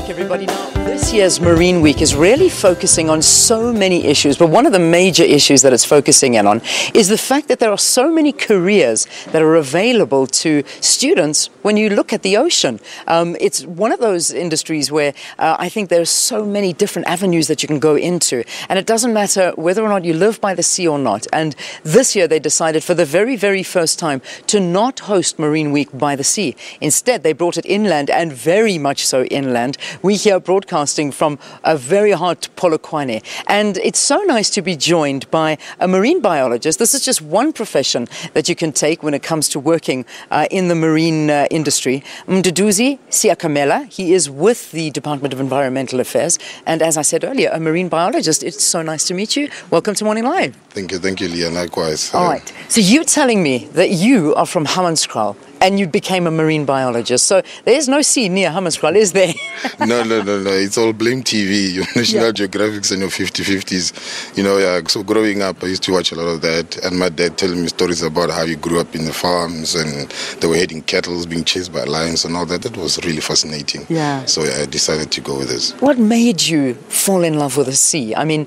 back, everybody. Now, this year's Marine Week is really focusing on so many issues, but one of the major issues that it's focusing in on is the fact that there are so many careers that are available to students when you look at the ocean. It's one of those industries where I think there's so many different avenues that you can go into, and it doesn't matter whether or not you live by the sea or not. And this year they decided for the very, very first time to not host Marine Week by the sea. Instead, they brought it inland, and very much so inland. We here broadcasting from a very hot Polokwane, and it's so nice to be joined by a marine biologist. This is just one profession that you can take when it comes to working in the marine industry. Mduduzi Seakamela, he is with the Department of Environmental Affairs, and as I said earlier, a marine biologist. It's so nice to meet you. Welcome to Morning Live. Thank you, Leah. Likewise. All right. So you're telling me that you are from Hammanskraal and you became a marine biologist. So there's no sea near Hammanskraal, is there? No. It's all Blame TV, your National Geographics and your 50/50s. You know, so growing up, I used to watch a lot of that. And my dad telling me stories about how he grew up in the farms and they were heading cattle, being chased by lions and all that. That was really fascinating. Yeah. So I decided to go with this. What made you fall in love with the sea? I mean,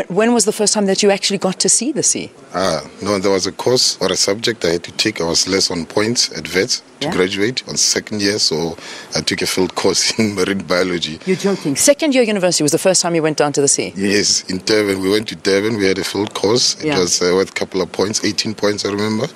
when was the first time that you actually got to see the sea? No, there was a course or a subject I had to take. I was less on points at VET to graduate on second year, so I took a field course in marine biology. You're joking. Second year university was the first time you went down to the sea? Yes, in Durban. We went to Durban. We had a field course. It was worth a couple of points, 18 points I remember.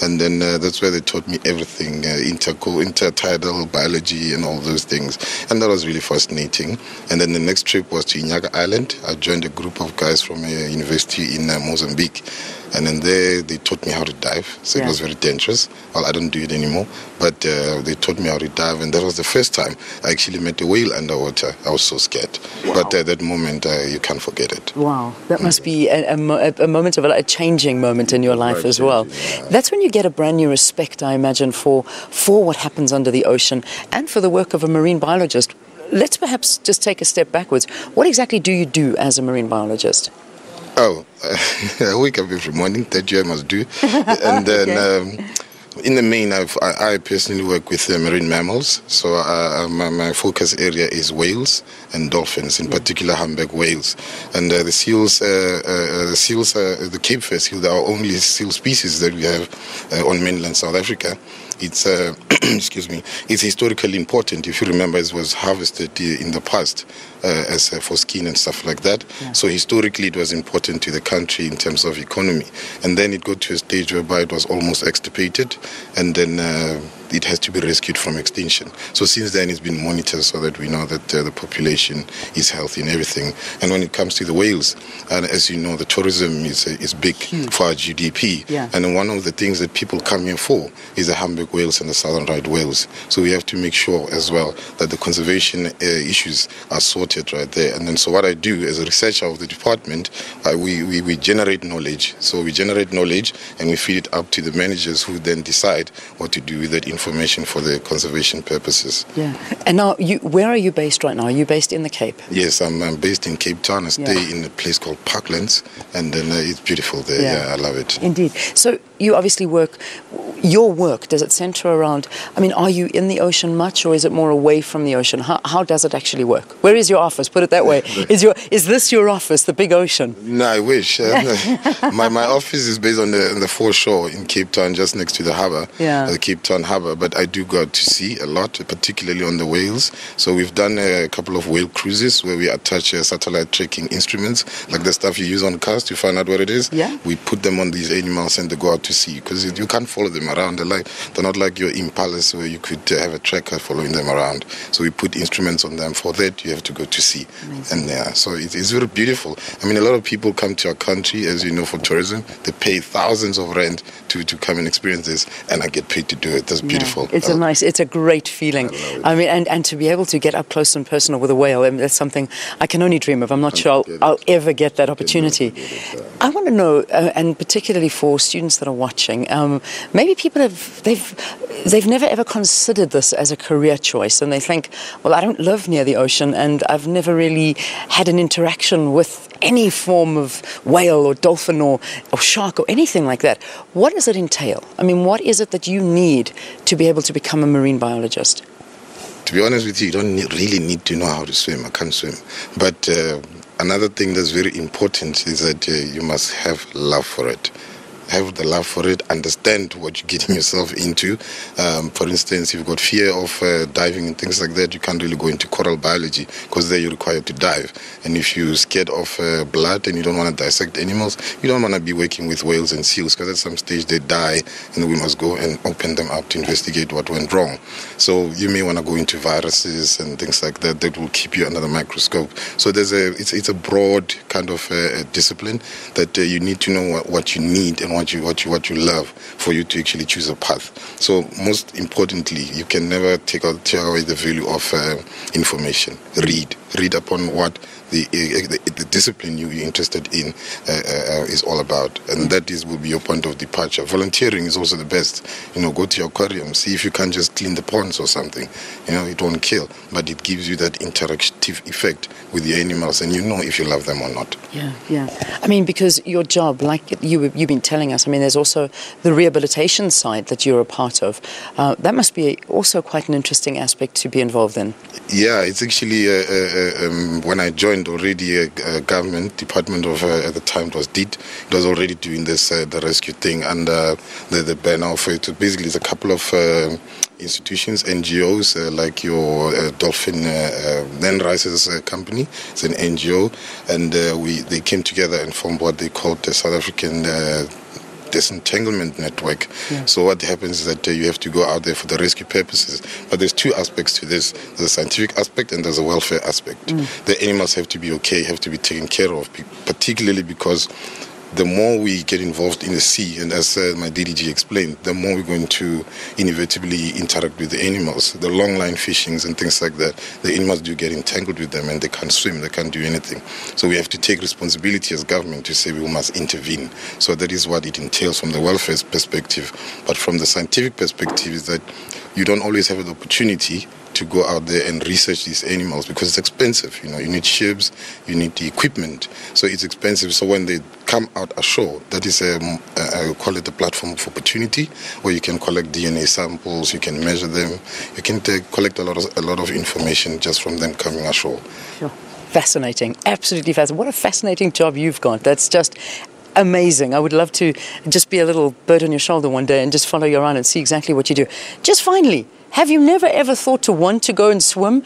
And then that's where they taught me everything, intertidal biology and all those things. And that was really fascinating. And then the next trip was to Inyaga Island. I joined a group of guys from a university in Mozambique. And then there they taught me how to dive. So it was very dangerous. Well, I don't do it anymore. But they taught me how to dive. And that was the first time I actually met a whale underwater. I was so scared. Wow. But at that moment, you can't forget it. Wow. That must be a moment of a changing moment in your life as well. Yeah. That's when you get a brand new respect, I imagine, for what happens under the ocean and for the work of a marine biologist. Let's perhaps just take a step backwards. What exactly do you do as a marine biologist? I wake up every morning, that I must do. And then in the main, I personally work with marine mammals. So my focus area is whales and dolphins, in particular humpback whales. And the seals, the Cape Fur seal, are our only seal species that we have on mainland South Africa. It's excuse me. It's historically important. If you remember, it was harvested in the past as for skin and stuff like that. Yeah. So historically, it was important to the country in terms of economy. And then it got to a stage whereby it was almost extirpated, and then it has to be rescued from extinction. So since then, it's been monitored so that we know that the population is healthy and everything. And when it comes to the whales, and as you know, the tourism is big for our GDP. Yeah. And one of the things that people come here for is the humpback whales and the southern right whales. So we have to make sure as well that the conservation issues are sorted right there. And then so what I do as a researcher of the department, we generate knowledge. So we generate knowledge and we feed it up to the managers who then decide what to do with that information for the conservation purposes. Yeah. And now, where are you based right now? Are you based in the Cape? Yes, I'm based in Cape Town. I stay in a place called Parklands, and then it's beautiful there. Yeah, I love it. Indeed. So you obviously work. Your work, does it center around, I mean, are you in the ocean much, or is it more away from the ocean? How does it actually work? Where is your office? Put it that way. Is this your office, the big ocean? No, I wish. My office is based on the foreshore in Cape Town, just next to the harbour, the Cape Town harbour. But I do go out to sea a lot, particularly on the whales. So we've done a couple of whale cruises where we attach satellite tracking instruments, like the stuff you use on cars to find out where it is. Yeah. We put them on these animals and they go out to sea, because you can't follow them around. They're not like your impalas where you could have a tracker following them around. So we put instruments on them. For that, you have to go to sea. Amazing. And so it's very beautiful. I mean, a lot of people come to our country, as you know, for tourism. They pay thousands of rand to come and experience this, and I get paid to do it. That's beautiful. It's a great feeling. I mean, and to be able to get up close and personal with a whale, I mean, that's something I can only dream of. I'm not sure I'll ever get that opportunity. I want to know, and particularly for students that are watching, maybe people they've never ever considered this as a career choice, and they think, well, I don't live near the ocean and I've never really had an interaction with any form of whale or dolphin or shark or anything like that. What does it entail? I mean, what is it that you need to be able to become a marine biologist? To be honest with you, you don't really need to know how to swim. I can't swim. But another thing that's very important is that you must have love for it. Have the love for it, understand what you're getting yourself into. For instance, if you've got fear of diving and things like that, you can't really go into coral biology because there you're required to dive. And if you're scared of blood and you don't want to dissect animals, you don't want to be working with whales and seals because at some stage they die and we must go and open them up to investigate what went wrong. So you may want to go into viruses and things like that that will keep you under the microscope. So it's a broad kind of discipline that you need to know what you need and what you love for you to actually choose a path. So most importantly, you can never take away the value of information. Read upon what the discipline you're interested in is all about, and that will be your point of departure. Volunteering is also the best. Go to your aquarium, see if you can just clean the ponds or something. It won't kill, but it gives you that interactive effect with the animals, and if you love them or not. Yeah. I mean, because your job, like you've been telling us, I mean, there's also the rehabilitation side that you're a part of. That must be also quite an interesting aspect to be involved in. Yeah, it's actually when I joined already government department of at the time it was already doing this the rescue thing, and the banner of it basically is a couple of institutions, NGOs, like your Dolphin Then Rises company. It's an NGO, and they came together and formed what they called the South African Disentanglement Network. So what happens is that you have to go out there for the rescue purposes. But there's two aspects to this. There's a scientific aspect and there's a welfare aspect. The animals have to be okay, have to be taken care of, particularly because the more we get involved in the sea, and as my DDG explained, the more we're going to inevitably interact with the animals. The long line fishings and things like that, the animals do get entangled with them and they can't swim, they can't do anything. So we have to take responsibility as government to say we must intervene. So that is what it entails from the welfare perspective. But from the scientific perspective is that you don't always have the opportunity to go out there and research these animals because it's expensive. You need ships, you need the equipment, so it's expensive. So when they come out ashore, that is I call it a platform of opportunity where you can collect DNA samples, you can measure them, you can collect a lot of information just from them coming ashore. Sure. Fascinating, absolutely fascinating. What a fascinating job you've got. That's just amazing. I would love to just be a little bird on your shoulder one day and just follow you around and see exactly what you do. Just finally, have you never ever thought to want to go and swim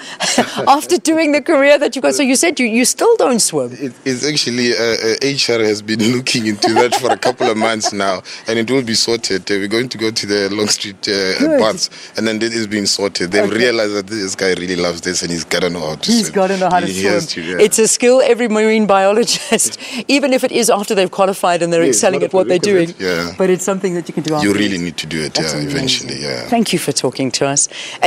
after doing the career that you've got? So you said you still don't swim. It's actually, HR has been looking into that for a couple of months now, and it will be sorted. We're going to go to the Long Street baths, and then it is being sorted. They've realized that this guy really loves this, and he's got to know how to swim. He's got to know how to swim. It's a skill every marine biologist, even if it is after they've qualified and they're excelling at what they're doing. But it's something that you can do after. You really need to do it, eventually. Thank you for talking to us.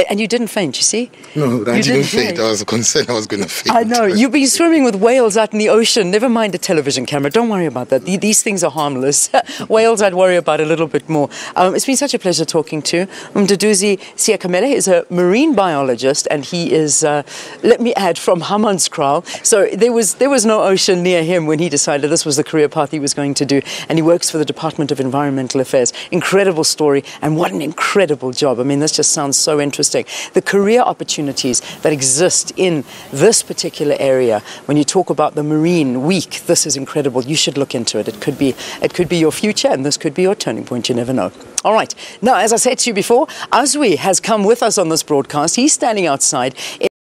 And you didn't faint, you see? No, I didn't faint. I was concerned I was going to faint. I know. You've been swimming with whales out in the ocean. Never mind a television camera. Don't worry about that. These things are harmless. Whales I'd worry about a little bit more. It's been such a pleasure talking to Mduduzi Seakamela. He's a marine biologist, and he is, let me add, from Hammanskraal. So there was no ocean near him when he decided this was the career path he was going to do. And he works for the Department of Environmental Affairs. Incredible story, and what an incredible job. I mean, this just sounds so interesting. The career opportunities that exist in this particular area, when you talk about the Marine Week, this is incredible. You should look into it. It could be your future, and this could be your turning point. You never know. All right. Now, as I said to you before, Azwi has come with us on this broadcast. He's standing outside.